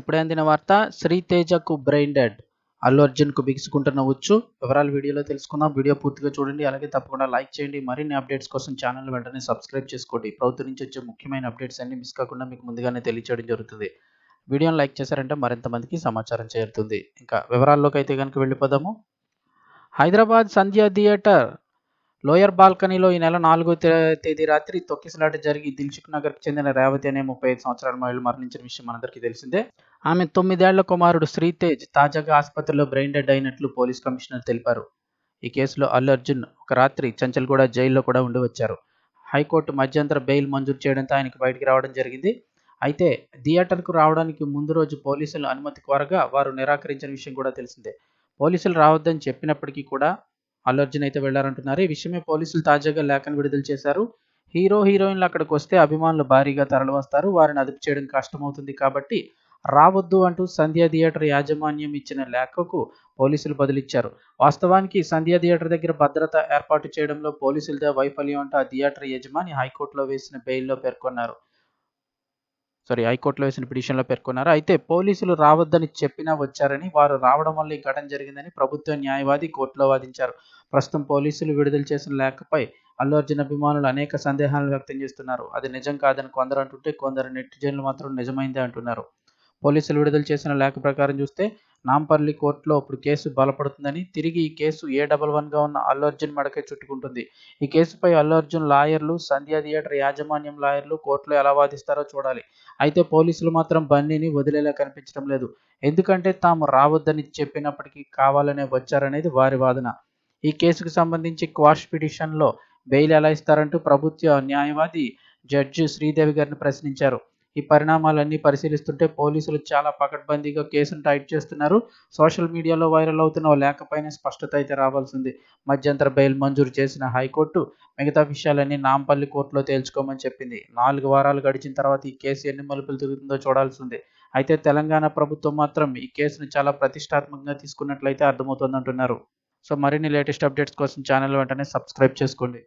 ఇప్పుడే అందిన వార్త. శ్రీతేజకు బ్రెయిన్ డెడ్, అల్లు అర్జున్కు బిగుసుకుంటున్న ఉచ్చు. వివరాలు వీడియోలో తెలుసుకుందాం. వీడియో పూర్తిగా చూడండి. అలాగే తప్పకుండా లైక్ చేయండి. మరిన్ని అప్డేట్స్ కోసం ఛానల్ వెంటనే సబ్స్క్రైబ్ చేసుకోండి. ప్రభుత్వం నుంచి వచ్చే ముఖ్యమైన అప్డేట్స్ అన్ని మిస్ కాకుండా మీకు ముందుగానే తెలియచేయడం జరుగుతుంది. వీడియోని లైక్ చేశారంటే మరింత మందికి సమాచారం చేరుతుంది. ఇంకా వివరాల్లోకి అయితే కనుక వెళ్ళిపోదాము. హైదరాబాద్ సంధ్య థియేటర్ లోయర్ బాల్కనీలో ఈ నెల 4వ తేదీ రాత్రి తొక్కిసలాట జరిగి దిల్సుఖ్ నగర్కు చెందిన రేవతి అనే 35 సంవత్సరాల మహిళ మరణించిన విషయం మనందరికీ తెలిసిందే. ఆమె 9 ఏళ్ల కుమారుడు శ్రీతేజ్ తాజాగా ఆసుపత్రిలో బ్రెయిన్ డెడ్ అయినట్లు పోలీస్ కమిషనర్ తెలిపారు. ఈ కేసులో అల్లు అర్జున్ ఒక రాత్రి చంచల్గూడ జైల్లో కూడా ఉండి వచ్చారు. హైకోర్టు మధ్యంతర బెయిల్ మంజూరు చేయడంతో ఆయనకు బయటికి రావడం జరిగింది. అయితే థియేటర్కు రావడానికి ముందు రోజు పోలీసులు అనుమతి కోరగా వారు నిరాకరించిన విషయం కూడా తెలిసిందే. పోలీసులు రావద్దని చెప్పినప్పటికీ కూడా అల్లు అర్జున్ అయితే వెళ్లారంటున్నారు. ఈ విషయమే పోలీసులు తాజాగా లేఖను విడుదల చేశారు. హీరోయిన్లు అక్కడికి వస్తే అభిమానులు భారీగా తరలివస్తారు. వారిని అదుపు చేయడం కష్టమవుతుంది కాబట్టి రావద్దు అంటూ సంధ్య థియేటర్ యాజమాన్యం ఇచ్చిన లేఖకు పోలీసులు బదులిచ్చారు. వాస్తవానికి సంధ్య థియేటర్ దగ్గర భద్రత ఏర్పాటు చేయడంలో పోలీసులదే వైఫల్యం అంటూ ఆ థియేటర్ యజమాని హైకోర్టులో వేసిన పిటిషన్లో పేర్కొన్నారు. అయితే పోలీసులు రావద్దని చెప్పినా వచ్చారని, వారు రావడం వల్ల ఈ ఘటన జరిగిందని ప్రభుత్వ న్యాయవాది కోర్టులో వాదించారు. ప్రస్తుతం పోలీసులు విడుదల చేసిన లేఖపై అల్లు అర్జున్ అభిమానులు అనేక సందేహాలను వ్యక్తం చేస్తున్నారు. అది నిజం కాదని కొందరు అంటుంటే, కొందరు నెటిజన్లు మాత్రం నిజమైందే అంటున్నారు. పోలీసులు విడుదల చేసిన లేఖ ప్రకారం చూస్తే నాంపల్లి కోర్టులో ఇప్పుడు కేసు బలపడుతుందని, తిరిగి ఈ కేసు A11గా ఉన్న అల్లు అర్జున్ మెడకే చుట్టుకుంటుంది. ఈ కేసుపై అల్లు అర్జున్ లాయర్లు, సంధ్య థియేటర్ యాజమాన్యం లాయర్లు కోర్టులో ఎలా వాదిస్తారో చూడాలి. అయితే పోలీసులు మాత్రం బన్నీని వదిలేలా కనిపించడం లేదు. ఎందుకంటే తాము రావద్దని చెప్పినప్పటికీ కావాలనే వచ్చారనేది వారి వాదన. ఈ కేసుకు సంబంధించి క్వాష్ పిటిషన్లో బెయిల్ ఎలా ఇస్తారంటూ ప్రభుత్వ న్యాయవాది జడ్జి శ్రీదేవి గారిని ప్రశ్నించారు. ఈ పరిణామాలన్నీ పరిశీలిస్తుంటే పోలీసులు చాలా పకడ్బందీగా కేసును టైట్ చేస్తున్నారు. సోషల్ మీడియాలో వైరల్ అవుతున్న ఓ లేఖపైనే స్పష్టత అయితే రావాల్సింది. మధ్యంతర బెయిల్ మంజూరు చేసిన హైకోర్టు మిగతా విషయాలన్నీ నాంపల్లి కోర్టులో తేల్చుకోమని చెప్పింది. 4 వారాలు గడిచిన తర్వాత ఈ కేసు ఎన్ని మలుపులు తిరుగుతుందో చూడాల్సిందే. అయితే తెలంగాణ ప్రభుత్వం మాత్రం ఈ కేసును చాలా ప్రతిష్టాత్మకంగా తీసుకున్నట్లయితే అర్థమవుతోందంటున్నారు. సో మరిన్ని లేటెస్ట్ అప్డేట్స్ కోసం ఛానల్ వెంటనే సబ్స్క్రైబ్ చేసుకోండి.